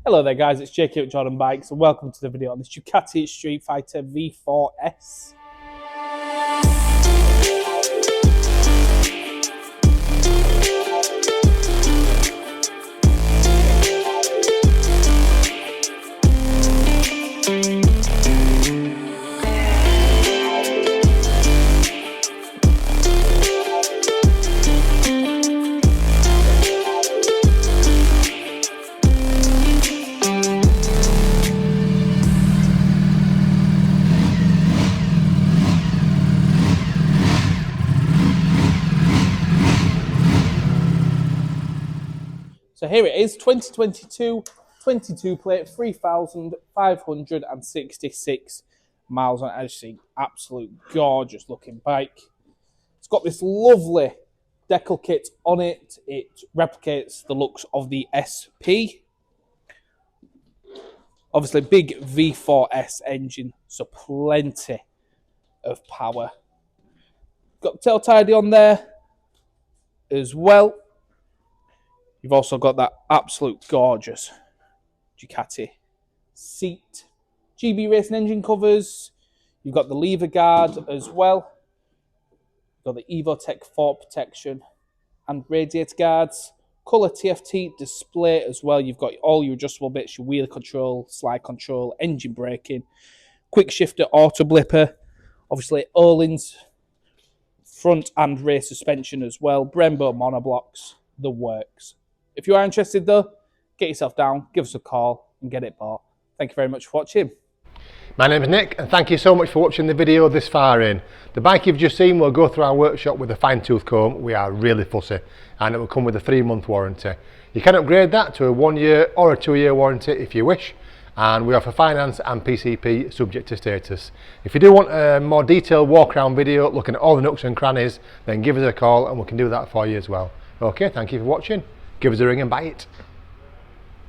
Hello there guys, it's JK at Jordan Bikes and welcome to the video on this Ducati Streetfighter V4S. So here it is, 2022, 22 plate, 3,566 miles on it. As you see, absolute gorgeous looking bike. It's got this lovely decal kit on it. It replicates the looks of the SP. Obviously, big V4S engine, so plenty of power. Got tail tidy on there as well. You've also got that absolute gorgeous Ducati seat, GB racing engine covers. You've got the lever guard as well. You've got the Evotech fork protection and radiator guards. Colour TFT display as well. You've got all your adjustable bits, your wheelie control, slide control, engine braking, quick shifter, auto blipper. Obviously Ohlins front and rear suspension as well. Brembo Monoblocs, the works. If you are interested though, get yourself down, give us a call and get it bought. Thank you very much for watching. My name is Nick and thank you so much for watching the video this far in. The bike you've just seen will go through our workshop with a fine tooth comb. We are really fussy and it will come with a 3-month warranty. You can upgrade that to a 1-year or a 2-year warranty if you wish, and we offer finance and PCP subject to status. If you do want a more detailed walk around video looking at all the nooks and crannies, then give us a call and we can do that for you as well. Okay, thank you for watching. Give us a ring and buy it.